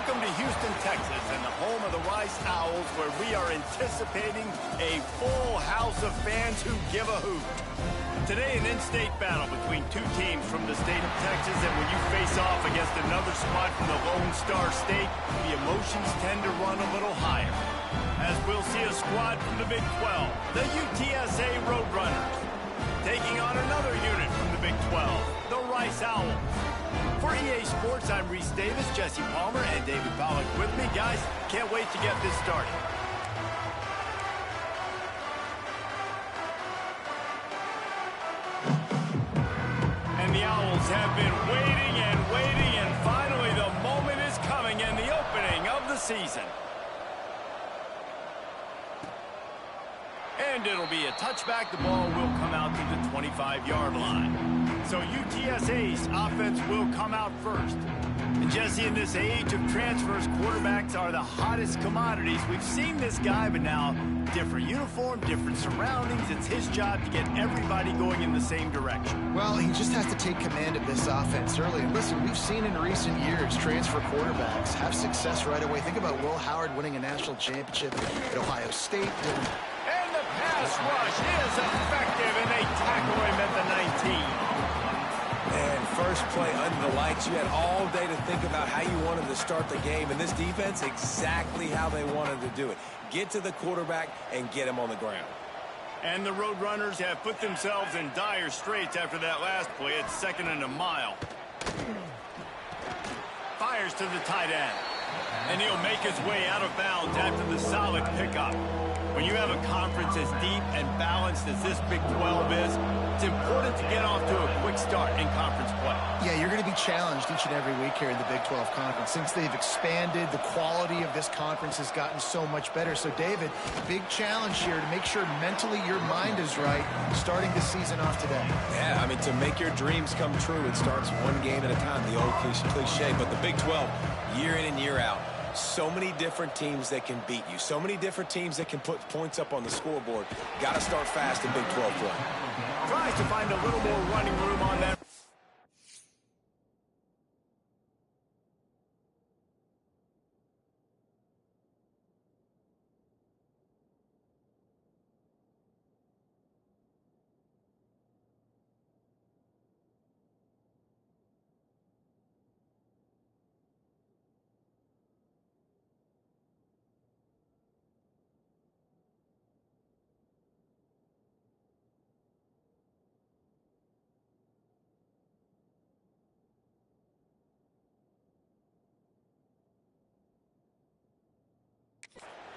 Welcome to Houston, Texas, and the home of the Rice Owls, where we are anticipating a full house of fans who give a hoot. Today, an in-state battle between two teams from the state of Texas, and when you face off against another squad from the Lone Star State, the emotions tend to run a little higher. As we'll see a squad from the Big 12, the UTSA Roadrunners, taking on another unit from the Big 12, the Rice Owls. For EA Sports, I'm Reese Davis, Jesse Palmer, and David Pollack with me. Guys, can't wait to get this started. And the Owls have been waiting, and finally the moment is coming and the opening of the season. And it'll be a touchback. The ball will come out to the 25-yard line. So UTSA's offense will come out first. And Jesse, in this age of transfers, quarterbacks are the hottest commodities. We've seen this guy, but now different uniform, different surroundings. It's his job to get everybody going in the same direction. Well, he just has to take command of this offense early. And listen, we've seen in recent years transfer quarterbacks have success right away. Think about Will Howard winning a national championship at Ohio State. And the pass rush is effective, and they tackle him at the 19. And first play under the lights, you had all day to think about how you wanted to start the game. And this defense, exactly how they wanted to do it. Get to the quarterback and get him on the ground. And the Roadrunners have put themselves in dire straits after that last play. It's 2nd and a mile. Fires to the tight end. And he'll make his way out of bounds after the solid pickup. When you have a conference as deep and balanced as this Big 12 is, it's important to get off to a quick start in conference play. Yeah, you're going to be challenged each and every week here in the Big 12 Conference. Since they've expanded, the quality of this conference has gotten so much better. So, David, big challenge here to make sure mentally your mind is right starting the season off today. Yeah, I mean, to make your dreams come true, it starts one game at a time, the old cliche. But the Big 12, year in and year out, so many different teams that can beat you. So many different teams that can put points up on the scoreboard. Got to start fast in Big 12 play. Tries to find a little more running room on that.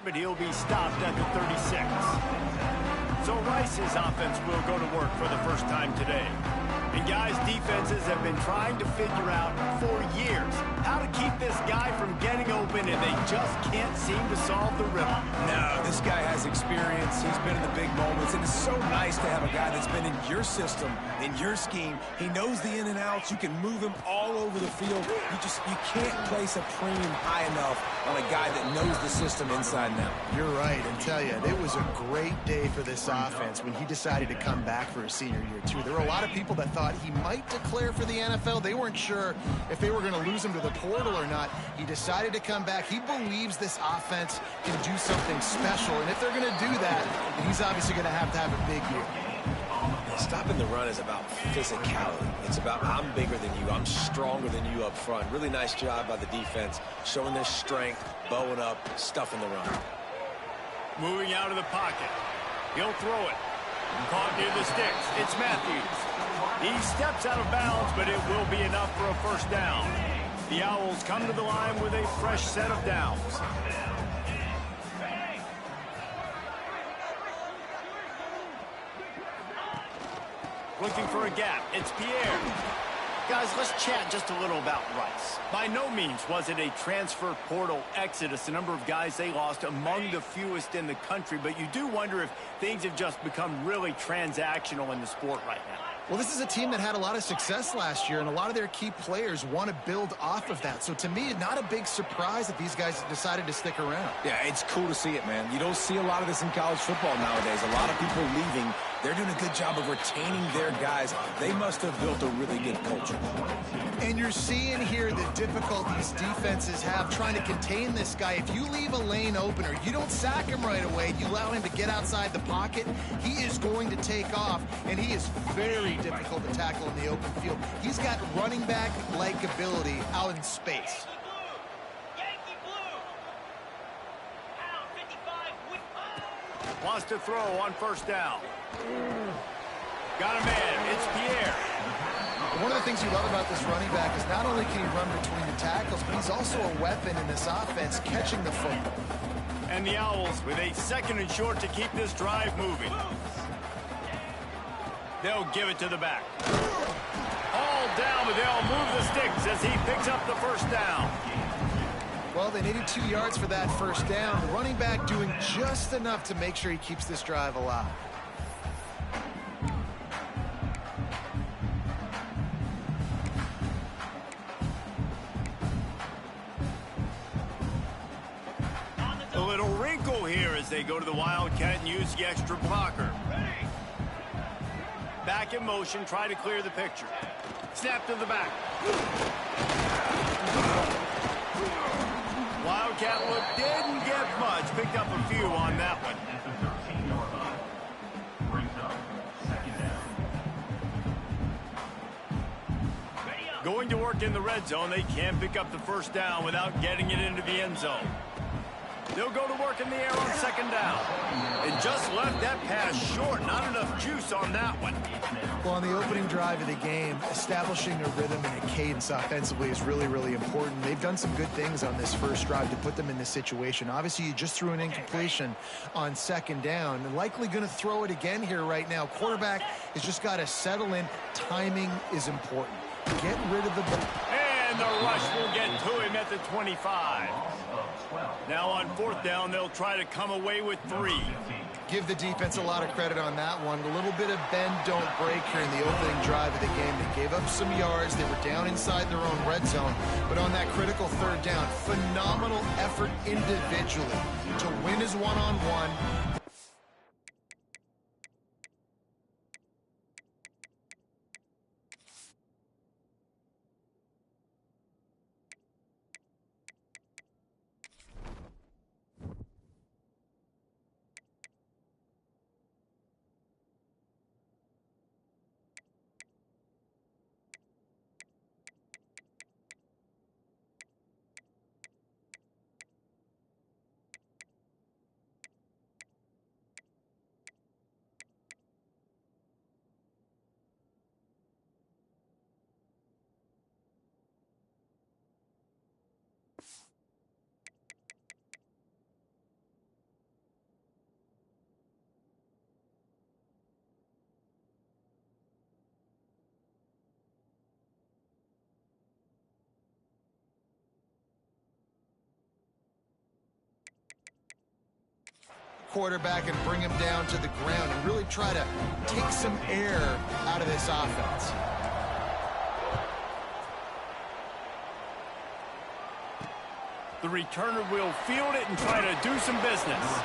But he'll be stopped at the 36. So Rice's offense will go to work for the first time today. And guys, defenses have been trying to figure out for years how to keep this guy from getting open, and they just can't seem to solve the riddle. No, this guy has experience. He's been in the big moments, and it's so nice to have a guy that's been in your system, in your scheme. He knows the in and outs. You can move him all over the field. You can't place a premium high enough on a guy that knows the system inside and out. You're right, and tell you, it was a great day for this offense when he decided to come back for his senior year, too. There were a lot of people that thought he might declare for the NFL. They weren't sure if they were going to lose him to the portal or not. He decided to come back. He believes this offense can do something special, and if they're going to do that, then he's obviously going to have a big year. Stopping the run is about physicality. It's about I'm bigger than you. I'm stronger than you up front. Really nice job by the defense, showing their strength, bowing up, stuffing the run. Moving out of the pocket. He'll throw it. Caught near the sticks. It's Matthews. He steps out of bounds, but it will be enough for a first down. The Owls come to the line with a fresh set of downs. Looking for a gap. It's Pierre. Guys, let's chat just a little about Rice. By no means was it a transfer portal exodus. The number of guys they lost among the fewest in the country, but you do wonder if things have just become really transactional in the sport right now. Well, this is a team that had a lot of success last year, and a lot of their key players want to build off of that. So to me, not a big surprise that these guys decided to stick around. Yeah, it's cool to see it, man. You don't see a lot of this in college football nowadays. A lot of people leaving. They're doing a good job of retaining their guys. They must have built a really good culture. And you're seeing here the difficulties defenses have trying to contain this guy. If you leave a lane open or you don't sack him right away, you allow him to get outside the pocket, he is going to take off, and he is very difficult to tackle in the open field. He's got running back-like ability out in space. Wants to throw on first down. Got a man. It's Pierre. One of the things you love about this running back is not only can he run between the tackles, but he's also a weapon in this offense, catching the football. And the Owls with a second and short to keep this drive moving. They'll give it to the back. All down, but they'll move the sticks as he picks up the first down. Well, they needed 2 yards for that first down. The running back doing just enough to make sure he keeps this drive alive. A little wrinkle here as they go to the Wildcat and use the extra blocker. Back in motion, try to clear the picture. Snap to the back. Wildcat look didn't get much. Picked up a few on that one. Going to work in the red zone. They can't pick up the first down without getting it into the end zone. They'll go to work in the air on second down. And just left that pass short. Not enough juice on that one. Well, on the opening drive of the game, establishing a rhythm and a cadence offensively is really, really important. They've done some good things on this first drive to put them in this situation. Obviously, you just threw an incompletion on second down. And likely going to throw it again here right now. Quarterback has just got to settle in. Timing is important. Get rid of the ball. And the rush will get to him at the 25. Now on fourth down, they'll try to come away with 3. Give the defense a lot of credit on that one. A little bit of bend, don't break here in the opening drive of the game. They gave up some yards. They were down inside their own red zone. But on that critical third down, phenomenal effort individually to win his one-on-one. Quarterback and bring him down to the ground and really try to take some air out of this offense. The returner will field it and try to do some business.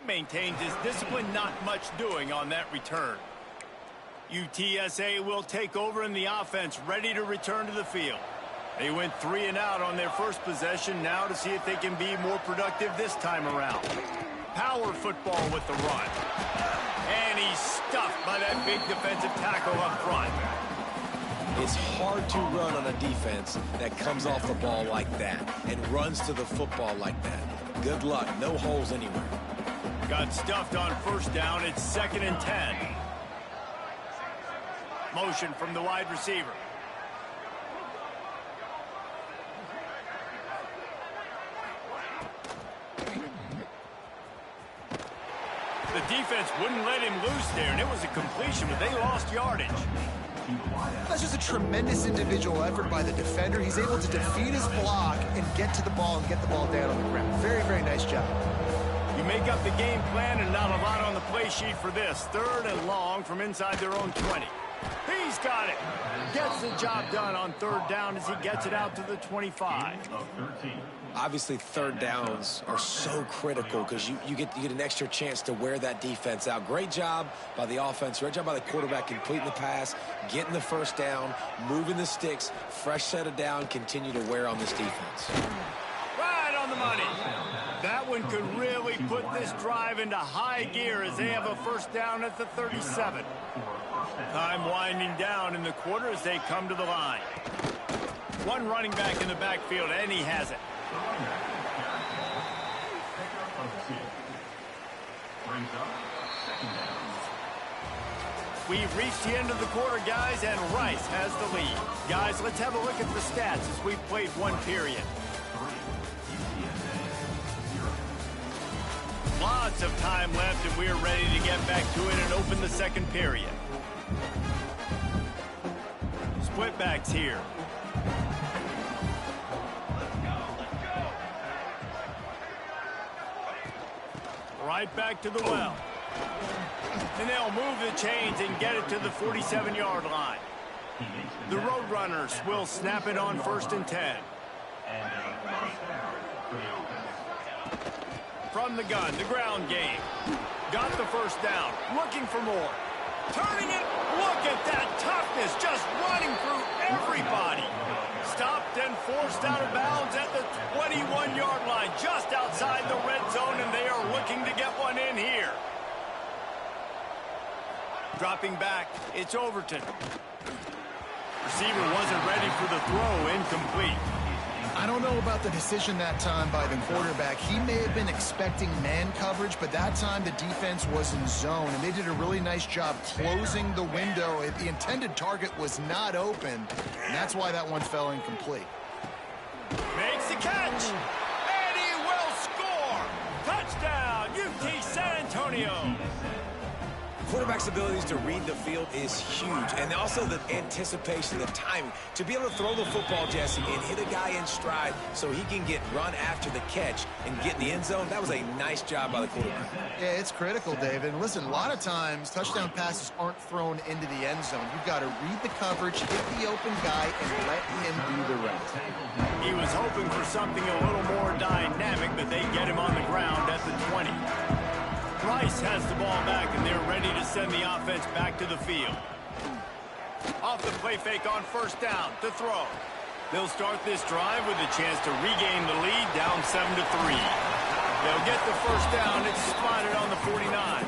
maintains his discipline, not much doing on that return. UTSA will take over in the offense, ready to return to the field. They went 3 and out on their first possession, now to see if they can be more productive this time around. Power football with the run. And he's stuffed by that big defensive tackle up front. It's hard to run on a defense that comes off the ball like that and runs to the football like that. Good luck. No holes anywhere. Got stuffed on first down. It's 2nd and 10. Motion from the wide receiver. The defense wouldn't let him loose there, and it was a completion, but they lost yardage. That's just a tremendous individual effort by the defender. He's able to defeat his block and get to the ball and get the ball down on the ground. Very, very nice job. You make up the game plan and not a lot on the play sheet for this. 3rd and long from inside their own 20. He's got it. Gets the job done on 3rd down as he gets it out to the 25. Obviously, 3rd downs are so critical because you get an extra chance to wear that defense out. Great job by the offense. Great job by the quarterback completing the pass, getting the 1st down, moving the sticks, fresh set of down, continue to wear on this defense. Right on the money. That one could really put this drive into high gear as they have a 1st down at the 37. Time winding down in the quarter as they come to the line. One running back in the backfield, and he has it. We've reached the end of the quarter, guys, and Rice has the lead. Guys, let's have a look at the stats as we've played 1 period. Lots of time left, and we're ready to get back to it and open the 2nd period. Split backs here. Right back to the well. And they'll move the chains and get it to the 47-yard line. The Roadrunners will snap it on 1st and 10. From the gun, the ground game. Got the 1st down. Looking for more. Turning it. Look at that toughness. Just running through everybody. Stopped and forced out of bounds at the 21-yard line, just outside the red zone, and they are looking to get one in here. Dropping back, it's Overton. Receiver wasn't ready for the throw, incomplete. I don't know about the decision that time by the quarterback. He may have been expecting man coverage, but that time the defense was in zone, and they did a really nice job closing the window. The intended target was not open, and that's why that one fell incomplete. Makes the catch, and he will score. Touchdown, UT San Antonio. Quarterback's abilities to read the field is huge, and also the anticipation, the timing. To be able to throw the football, Jesse, and hit a guy in stride so he can get run after the catch and get in the end zone, that was a nice job by the quarterback. Yeah, it's critical, David. And listen, a lot of times touchdown passes aren't thrown into the end zone. You've got to read the coverage, hit the open guy, and let him do the rest. He was hoping for something a little more dynamic, but they get him on the ground at the 20. Rice has the ball back, and they're ready to send the offense back to the field. Off the play fake on 1st down to throw. They'll start this drive with a chance to regain the lead, down 7-3. They'll get the 1st down. It's spotted on the 49.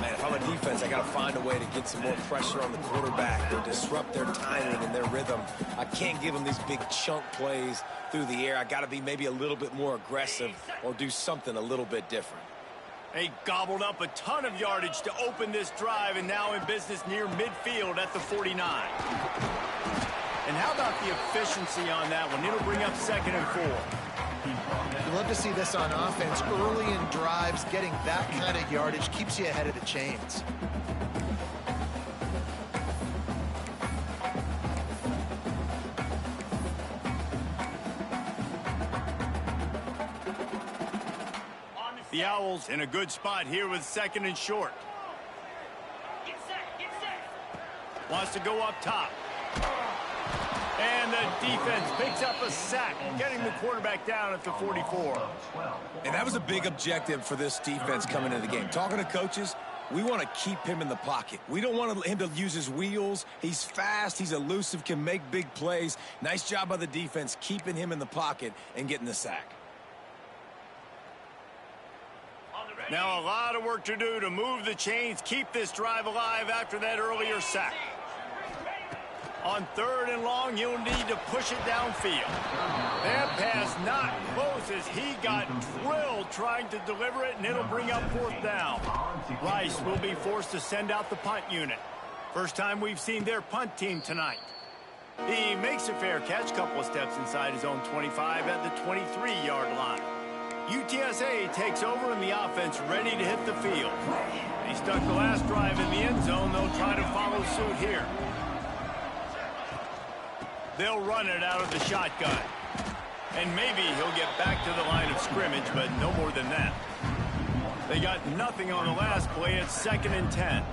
Man, if I'm a defense, I got to find a way to get some more pressure on the quarterback or disrupt their timing and their rhythm. I can't give them these big chunk plays through the air. I got to be maybe a little bit more aggressive or do something a little bit different. They gobbled up a ton of yardage to open this drive, and now in business near midfield at the 49. And how about the efficiency on that one? It'll bring up 2nd and 4. You love to see this on offense. Early in drives, getting that kind of yardage keeps you ahead of the chains. The Owls in a good spot here with 2nd and short. Wants to go up top. And the defense picks up a sack, getting the quarterback down at the 44. And that was a big objective for this defense coming into the game. Talking to coaches, we want to keep him in the pocket. We don't want him to use his wheels. He's fast, he's elusive, can make big plays. Nice job by the defense keeping him in the pocket and getting the sack. Now a lot of work to do to move the chains, keep this drive alive after that earlier sack. On 3rd and long, you'll need to push it downfield. That pass not close as he got drilled trying to deliver it, and it'll bring up 4th down. Rice will be forced to send out the punt unit. First time we've seen their punt team tonight. He makes a fair catch, couple of steps inside his own 25 at the 23-yard line. UTSA takes over and the offense ready to hit the field. They stuck the last drive in the end zone. They'll try to follow suit here. They'll run it out of the shotgun. And maybe he'll get back to the line of scrimmage, but no more than that. They got nothing on the last play. It's 2nd and 10.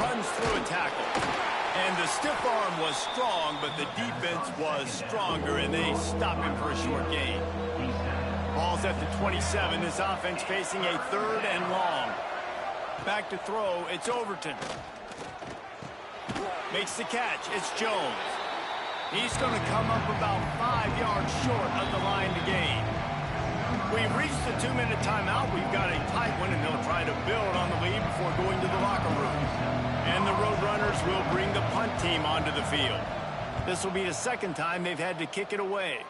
Runs through a tackle. And the stiff arm was strong, but the defense was stronger, and they stopped him for a short gain. Ball's at the 27. This offense facing a 3rd and long. Back to throw. It's Overton. Makes the catch. It's Jones. He's going to come up about 5 yards short of the line to gain. We've reached the 2-minute timeout. We've got a tight one, and they'll try to build on the lead before going to the locker room. And the Roadrunners will bring the punt team onto the field. This will be the 2nd time they've had to kick it away.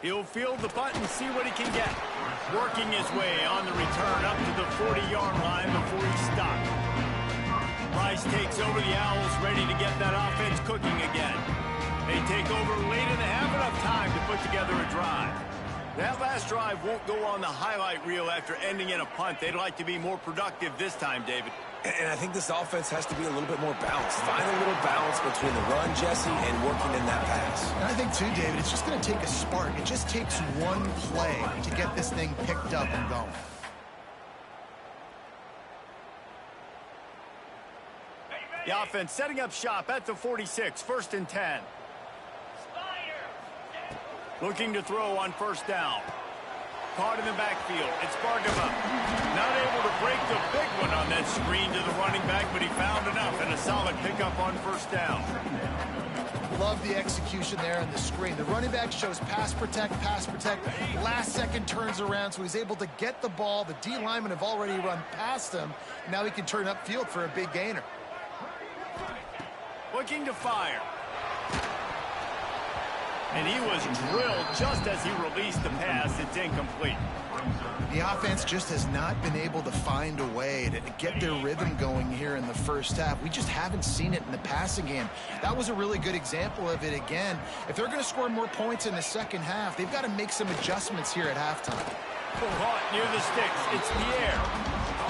He'll field the punt and see what he can get. Working his way on the return up to the 40-yard line before he's stopped. Rice takes over the Owls, ready to get that offense cooking again. They take over late and have enough time to put together a drive. That last drive won't go on the highlight reel after ending in a punt. They'd like to be more productive this time, David. And I think this offense has to be a little bit more balanced. Find a little balance between the run, Jesse, and working in that pass. And I think, too, David, it's just going to take a spark. It just takes one play to get this thing picked up and going. The offense setting up shop at the 46, 1st and 10. Looking to throw on 1st down. Caught in the backfield. It's Bargava. Not able to break the big one on that screen to the running back, but he found enough and a solid pickup on 1st down. Love the execution there on the screen. The running back shows pass protect. Last second turns around, so he's able to get the ball. The D linemen have already run past him. Now he can turn upfield for a big gainer. Looking to fire. And he was drilled just as he released the pass. It's incomplete. The offense just has not been able to find a way to get their rhythm going here in the first half. We just haven't seen it in the passing game. That was a really good example of it again. If they're going to score more points in the second half, they've got to make some adjustments here at halftime. Caught near the sticks. It's Pierre.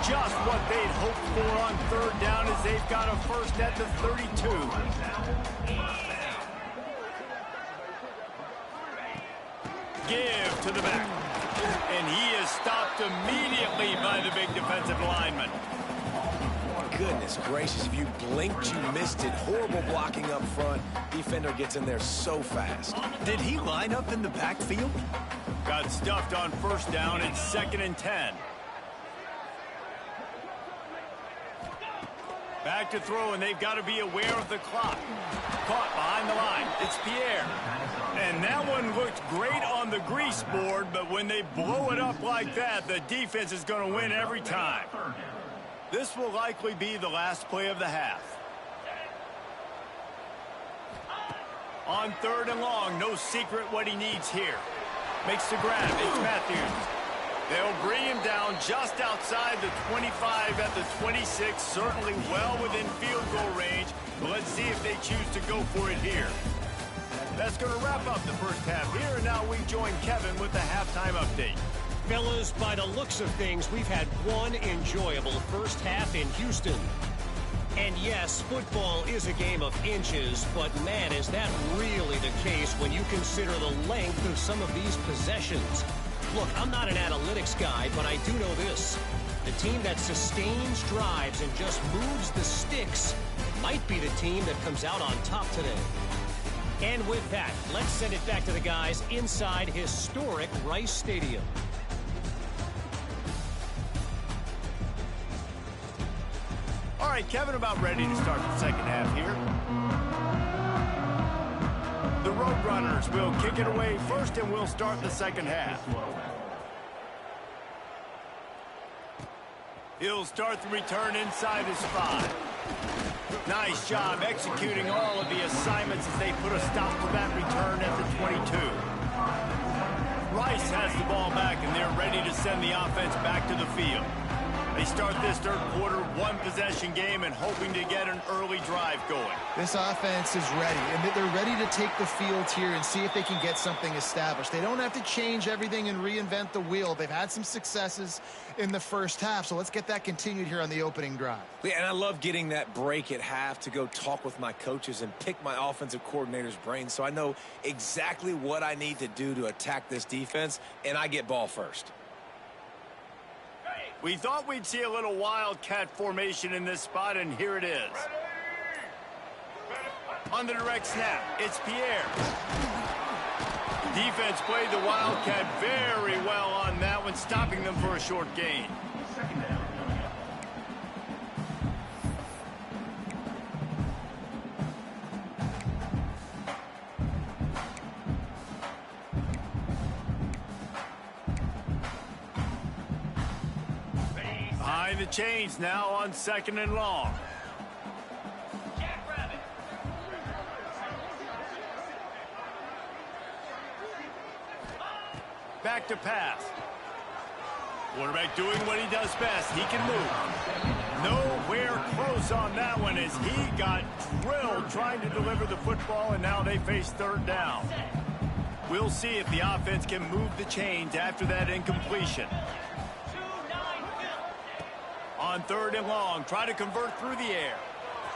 Just what they'd hoped for on 3rd down as they've got a first at the 32. Give to the back. And he is stopped immediately by the big defensive lineman. Goodness gracious, if you blinked, you missed it. Horrible blocking up front. Defender gets in there so fast. Did he line up in the backfield? Got stuffed on 1st down. It's 2nd and 10. Back to throw, and they've got to be aware of the clock. Caught behind the line. It's Pierre. And that one looked great on the grease board, but when they blow it up like that, the defense is going to win every time. This will likely be the last play of the half. On 3rd and long, no secret what he needs here. Makes the grab. It's Matthews. They'll bring him down just outside the 25 at the 26, certainly well within field goal range. But let's see if they choose to go for it here. That's going to wrap up the first half here, and now we join Kevin with the halftime update. Fellas, by the looks of things, we've had one enjoyable first half in Houston. And yes, football is a game of inches, but man, is that really the case when you consider the length of some of these possessions. Look, I'm not an analytics guy, but I do know this. The team that sustains drives and just moves the sticks might be the team that comes out on top today. And with that, let's send it back to the guys inside historic Rice Stadium. All right, Kevin, about ready to start the second half here. The Roadrunners will kick it away first, and we'll start the second half. He'll start the return inside his 5. Nice job executing all of the assignments as they put a stop to that return at the 22. Rice has the ball back, and they're ready to send the offense back to the field. They start this third quarter, one-possession game, and hoping to get an early drive going. This offense is ready, and they're ready to take the field here and see if they can get something established. They don't have to change everything and reinvent the wheel. They've had some successes in the first half, so let's get that continued here on the opening drive. Yeah, and I love getting that break at half to go talk with my coaches and pick my offensive coordinator's brain so I know exactly what I need to do to attack this defense, and I get ball first. We thought we'd see a little wildcat formation in this spot, and here it is. On the direct snap, it's Pierre. Defense played the wildcat very well on that one, stopping them for a short gain. Behind the chains now on 2nd and long. Back to pass. Quarterback doing what he does best. He can move. Nowhere close on that one as he got drilled trying to deliver the football, and now they face third down. We'll see if the offense can move the chains after that incompletion. On 3rd and long, try to convert through the air.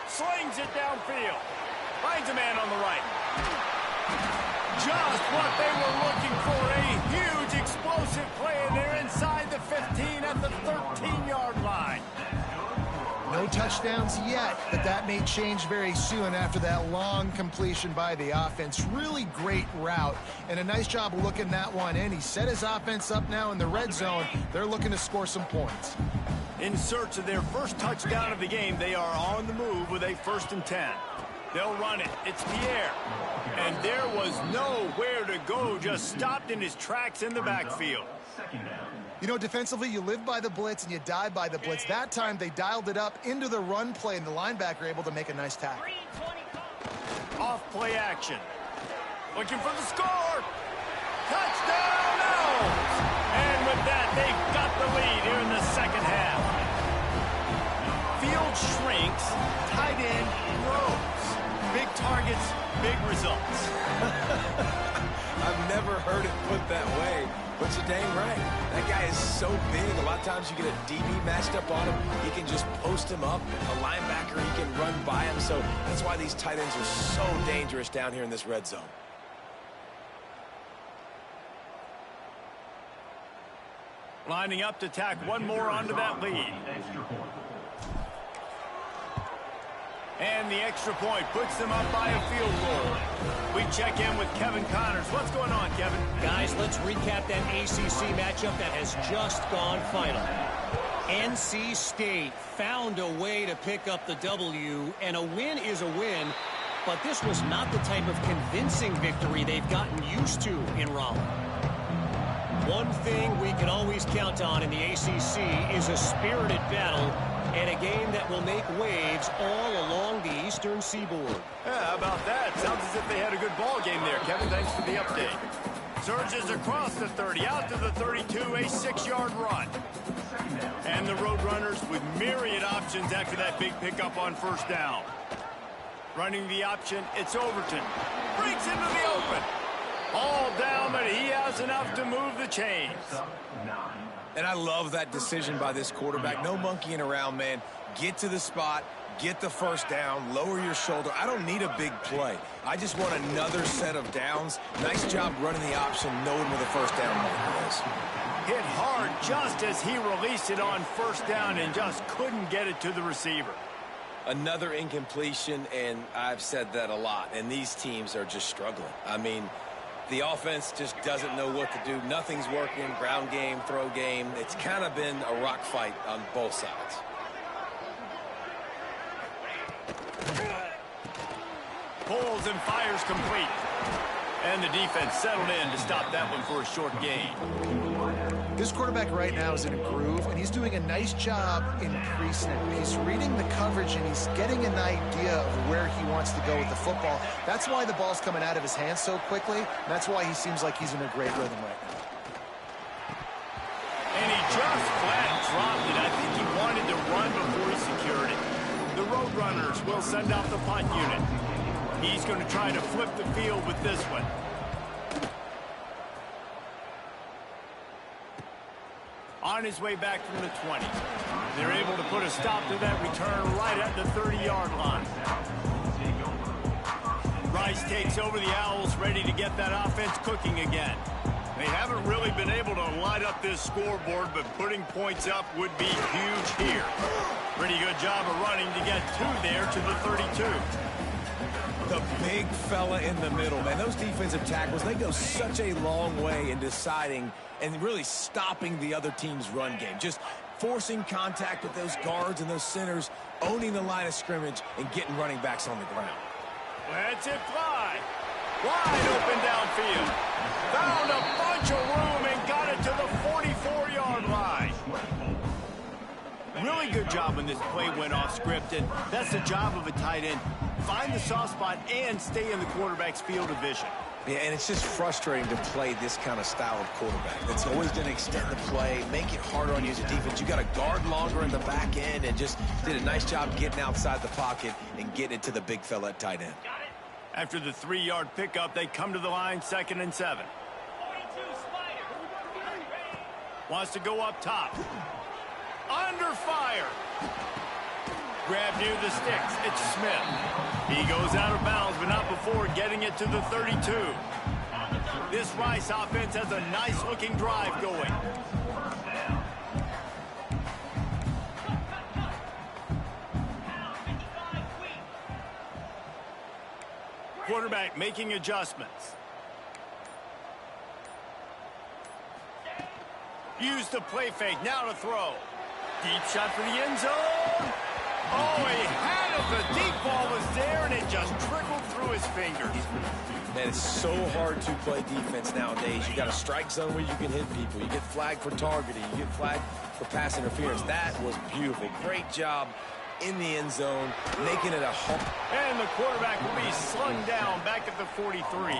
Slings it downfield. Finds a man on the right. Just what they were looking for. A huge explosive play, and they're inside the 15 at the 13-yard line. No touchdowns yet, but that may change very soon after that long completion by the offense. Really great route, and a nice job of looking that one in. He set his offense up now in the red zone. They're looking to score some points. In search of their first touchdown of the game, they are on the move with a 1st and 10. They'll run it. It's Pierre. And there was nowhere to go, just stopped in his tracks in the backfield. You know, defensively, you live by the blitz and you die by the blitz. That time, they dialed it up into the run play, and the linebacker able to make a nice tackle. Off play action. Looking for the score. Touchdown, Owls! And with that, they've got the lead here in the second half. Field shrinks, tight end grows. Big targets, big results. I've never heard it put that way, but you're dang right. That guy is so big. A lot of times you get a DB matched up on him. He can just post him up. A linebacker, he can run by him. So that's why these tight ends are so dangerous down here in this red zone. Lining up to tack one more onto that lead. And the extra point puts them up by a field goal. We check in with Kevin Connors. What's going on, Kevin? Guys, let's recap that ACC matchup that has just gone final. NC State found a way to pick up the W, and a win is a win, but this was not the type of convincing victory they've gotten used to in Raleigh. One thing we can always count on in the ACC is a spirited battle and a game that will make waves all along the eastern seaboard. Yeah, how about that? Sounds as if they had a good ball game there, Kevin. Thanks for the update. Surges across the 30, out to the 32, a 6-yard run. And the Roadrunners with myriad options after that big pickup on 1st down. Running the option, it's Overton. Breaks into the open. All down, but he has enough to move the chains. And I love that decision by this quarterback. No monkeying around, man. Get to the spot, get the first down, lower your shoulder. I don't need a big play. I just want another set of downs. Nice job running the option, knowing where the first down marker is. Hit hard just as he released it on first down and just couldn't get it to the receiver. Another incompletion, and I've said that a lot, and these teams are just struggling. I mean, the offense just doesn't know what to do. Nothing's working. Ground game, throw game. It's kind of been a rock fight on both sides. Pulls and fires complete. And the defense settled in to stop that one for a short gain. This quarterback right now is in a groove, and he's doing a nice job increasing it. He's reading the coverage, and he's getting an idea of where he wants to go with the football. That's why the ball's coming out of his hands so quickly, and that's why he seems like he's in a great rhythm right now. And he just flat dropped it. I think he wanted to run before he secured it. The Roadrunners will send out the punt unit. He's going to try to flip the field with this one. On his way back from the 20. They're able to put a stop to that return right at the 30-yard line. Rice takes over the Owls, ready to get that offense cooking again. They haven't really been able to light up this scoreboard, but putting points up would be huge here. Pretty good job of running to get two there to the 32. The big fella in the middle, man. Those defensive tackles, they go such a long way in deciding and really stopping the other team's run game. Just forcing contact with those guards and those centers, owning the line of scrimmage, and getting running backs on the ground. Lets it fly. Wide open downfield. Found a bunch of room and got it to the 44-yard line. Really good job when this play went off script, and that's the job of a tight end. Find the soft spot and stay in the quarterback's field of vision. Yeah, and it's just frustrating to play this kind of style of quarterback. That's always going to extend the play, make it harder on you as a defense. You got to guard longer in the back end, and just did a nice job getting outside the pocket and getting it to the big fella at tight end. After the 3-yard pickup, they come to the line, 2nd and 7. Wants to go up top. Under fire. Grab near the sticks. It's Smith. He goes out of bounds, but not before getting it to the 32. This Rice offense has a nice-looking drive going. Quarterback making adjustments. Use the play fake. Now to throw. Deep shot for the end zone. Oh, he had it. The deep ball was there, and it just trickled through his fingers. Man, it's so hard to play defense nowadays. You got a strike zone where you can hit people. You get flagged for targeting. You get flagged for pass interference. That was beautiful. Great job in the end zone, making it a home. And the quarterback will be slung down back at the 43.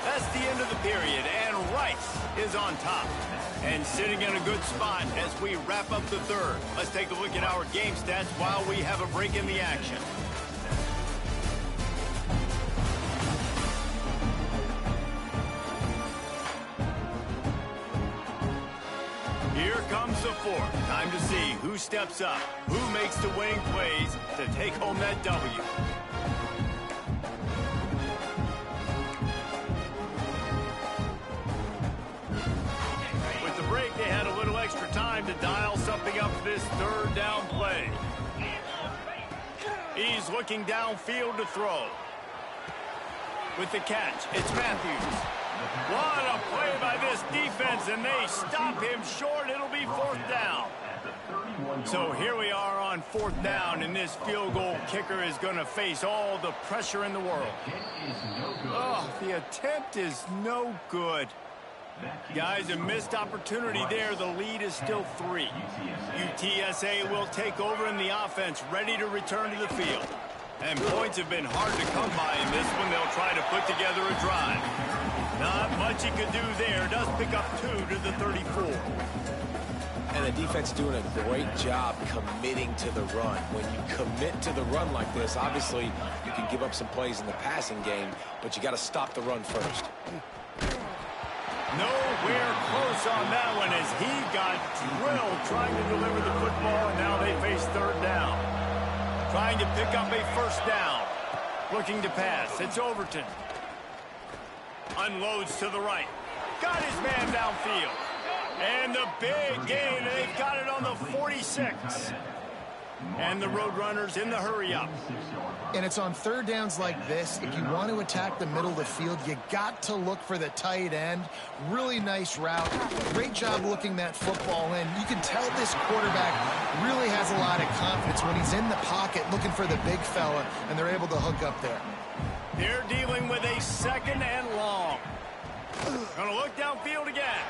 That's the end of the period, and Rice is on top. And sitting in a good spot as we wrap up the third. Let's take a look at our game stats while we have a break in the action. Here comes the fourth. Time to see who steps up, who makes the winning plays to take home that W. With the break, they had a little extra time to dial something up for this third down play. He's looking downfield to throw. With the catch, it's Matthews. What a play by this defense, and they stop him short. It'll be 4th down. So here we are on 4th down, and this field goal kicker is going to face all the pressure in the world. Oh, the attempt is no good. Guys, a missed opportunity there. The lead is still 3. UTSA will take over in the offense, ready to return to the field. And points have been hard to come by in this one. They'll try to put together a drive. Not much he could do there. Does pick up 2 to the 34. And the defense doing a great job committing to the run. When you commit to the run like this, obviously you can give up some plays in the passing game, but you got to stop the run first. Nowhere close on that one as he got drilled trying to deliver the football, and now they face third down. Trying to pick up a first down. Looking to pass. It's Overton. Unloads to the right. Got his man downfield. And the big gain. They've got it on the 46. And the Roadrunners in the hurry-up. And it's on third downs like this. If you want to attack the middle of the field, you got to look for the tight end. Really nice route. Great job looking that football in. You can tell this quarterback really has a lot of confidence when he's in the pocket looking for the big fella, and they're able to hook up there. They're dealing with a second and long. Gonna look downfield again.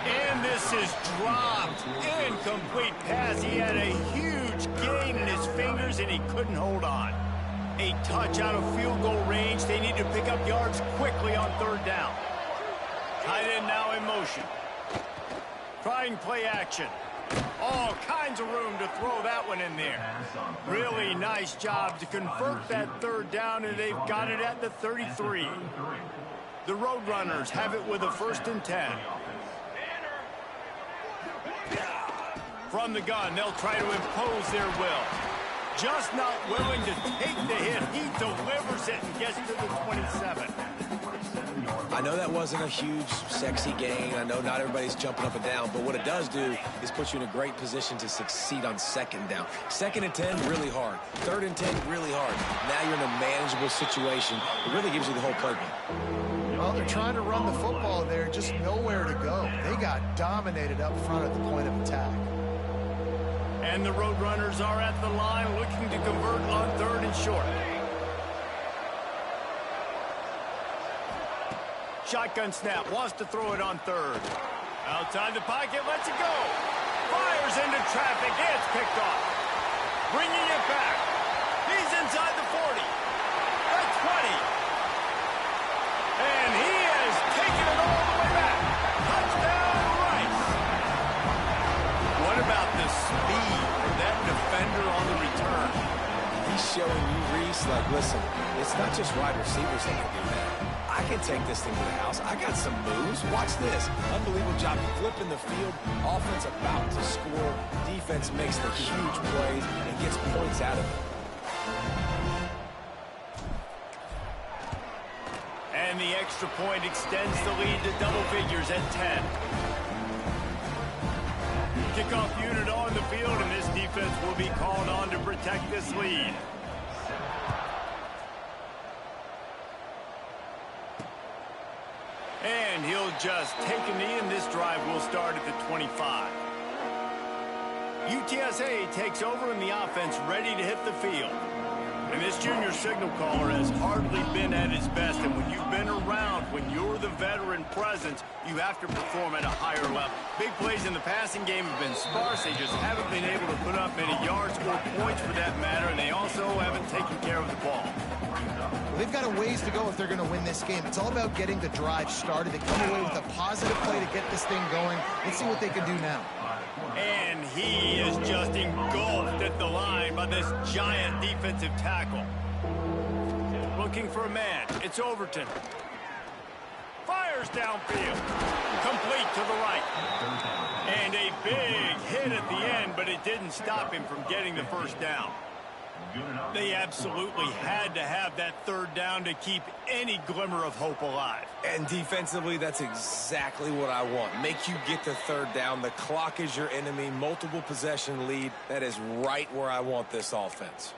And this is dropped. Incomplete pass. He had a huge gain in his fingers, and he couldn't hold on. A touch out of field goal range. They need to pick up yards quickly on third down. Tight end now in motion. Trying play action. All kinds of room to throw that one in there. Really nice job to convert that third down, and they've got it at the 33. The Roadrunners have it with a 1st and 10. From the gun, they'll try to impose their will. Just not willing to take the hit. He delivers it and gets to the 27. I know that wasn't a huge, sexy gain. I know not everybody's jumping up and down, but what it does do is put you in a great position to succeed on second down. 2nd and 10, really hard. 3rd and 10, really hard. Now you're in a manageable situation. It really gives you the whole playbook. Well, they're trying to run the football there, just nowhere to go. They got dominated up front at the point of attack. And the Roadrunners are at the line looking to convert on 3rd and short. Shotgun snap, wants to throw it on 3rd. Outside the pocket, lets it go. Fires into traffic, it's picked off. Bringing it back. He's inside the 40. The 20. And he has taken it all the way back. Touchdown, Rice. What about the speed of that defender on the return? He's showing you, Reese, like, listen, it's not just wide receivers that can do that. I can take this thing to the house. I got some moves. Watch this. Unbelievable job flipping the field. Offense about to score. Defense makes the huge plays and gets points out of it. And the extra point extends the lead to double figures at 10. Kickoff unit on the field, and this defense will be called on to protect this lead. And he'll just take a knee, and this drive will start at the 25. UTSA takes over, and the offense ready to hit the field. And this junior signal caller has hardly been at his best, and when you've been around, when you're the veteran presence, you have to perform at a higher level. Big plays in the passing game have been sparse. They just haven't been able to put up many yards or points for that matter, and they also haven't taken care of the ball. They've got a ways to go if they're going to win this game. It's all about getting the drive started. They come away with a positive play to get this thing going. Let's see what they can do now. And he is just engulfed at the line by this giant defensive tackle. Looking for a man. It's Overton. Fires downfield. Complete to the right. And a big hit at the end, but it didn't stop him from getting the first down. They absolutely had to have that third down to keep any glimmer of hope alive. And defensively, that's exactly what I want. Make you get the third down. The clock is your enemy. Multiple possession lead. That is right where I want this offense.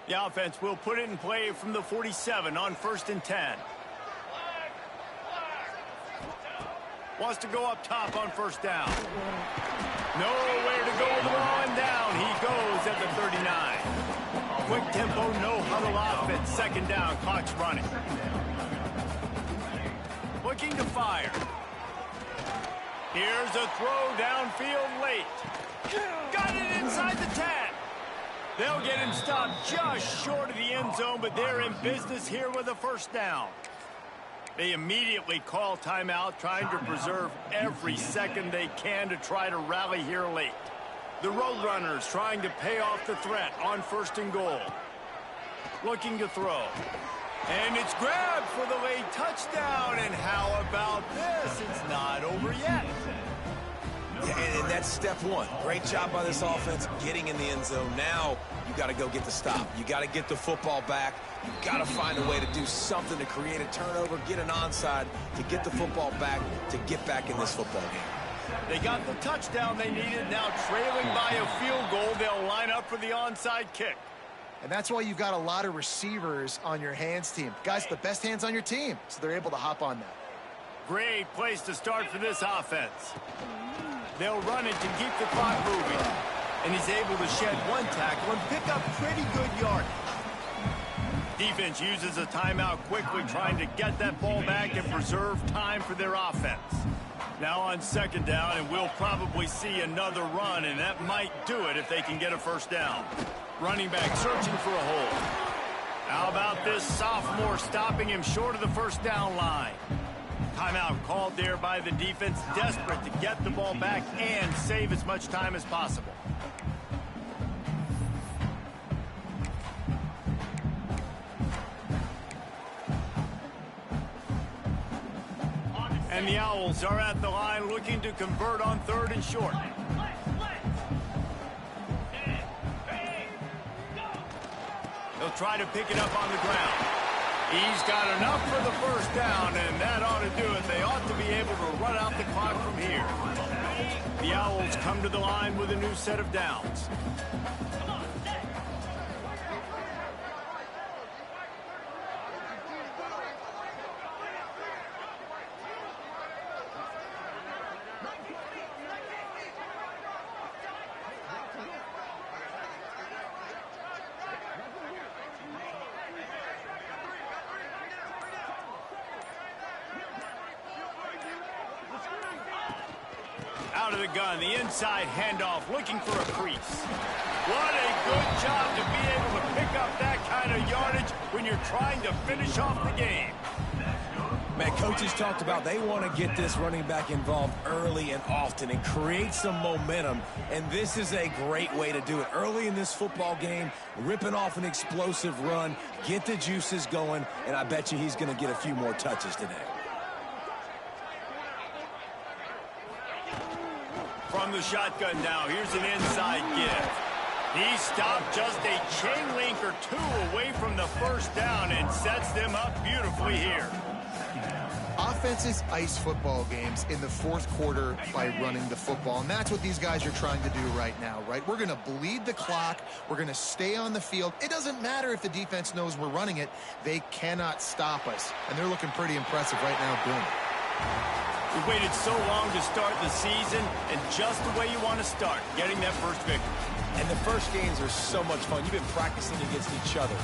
The offense will put it in play from the 47 on 1st and 10. Wants to go up top on first down. Nowhere to go with the ball, and down he goes at the 39. Quick tempo, no huddle offense. 2nd down, clock's running. Looking to fire. Here's a throw downfield late. Got it inside the 10. They'll get him stopped just short of the end zone, but they're in business here with a first down. They immediately call timeout, trying to preserve every second they can to try to rally here late. The Roadrunners trying to pay off the threat on 1st and goal. Looking to throw. And it's grabbed for the late touchdown. And how about this? It's not over yet. Yeah, and that's step one. Great job by this offense getting in the end zone. Now you got to go get the stop. You got to get the football back. You got to find a way to do something to create a turnover, get an onside, to get the football back, to get back in this football game. They got the touchdown they needed. Now trailing by a field goal, they'll line up for the onside kick. And that's why you've got a lot of receivers on your hands team. Guys, the best hands on your team, so they're able to hop on that. Great place to start for this offense. They'll run it to keep the clock moving. And he's able to shed one tackle and pick up pretty good yardage. Defense uses a timeout quickly, trying to get that ball back and preserve time for their offense. Now on second down, and we'll probably see another run, and that might do it if they can get a first down. Running back searching for a hole. How about this sophomore stopping him short of the first down line? Timeout called there by the defense, desperate to get the ball back and save as much time as possible. And the Owls are at the line looking to convert on third and short. They'll try to pick it up on the ground. He's got enough for the first down, and that ought to do it. They ought to be able to run out the clock from here. The Owls come to the line with a new set of downs. Out of the gun, the inside handoff, looking for a crease. What a good job to be able to pick up that kind of yardage when you're trying to finish off the game. Man, coaches talked about they want to get this running back involved early and often and create some momentum, and this is a great way to do it. Early in this football game, ripping off an explosive run, get the juices going, and I bet you he's going to get a few more touches today. From the shotgun now, here's an inside give. He stopped just a chain link or two away from the first down and sets them up beautifully here. Offenses ice football games in the fourth quarter by running the football, and that's what these guys are trying to do right now, right? We're going to bleed the clock. We're going to stay on the field. It doesn't matter if the defense knows we're running it. They cannot stop us, and they're looking pretty impressive right now doing it. We waited so long to start the season, and just the way you want to start, getting that first victory. And the first games are so much fun. You've been practicing against each other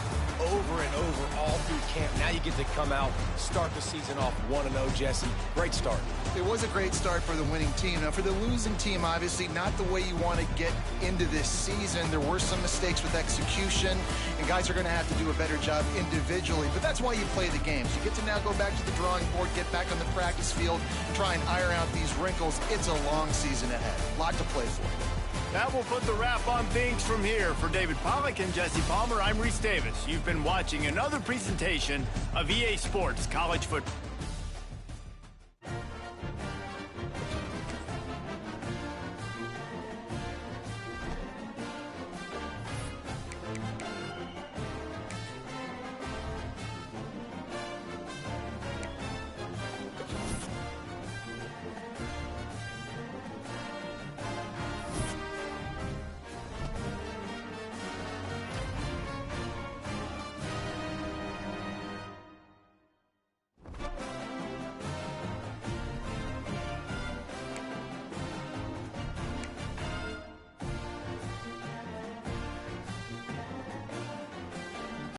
over and over all through camp. Now you get to come out, start the season off 1-0, Jesse. Great start. It was a great start for the winning team. Now, for the losing team, obviously not the way you want to get into this season. There were some mistakes with execution, and guys are going to have to do a better job individually. But that's why you play the games. You get to now go back to the drawing board, get back on the practice field, try and iron out these wrinkles. It's a long season ahead. A lot to play for. That will put the wrap on things from here. For David Pollack and Jesse Palmer, I'm Reese Davis. You've been watching another presentation of EA Sports College Football.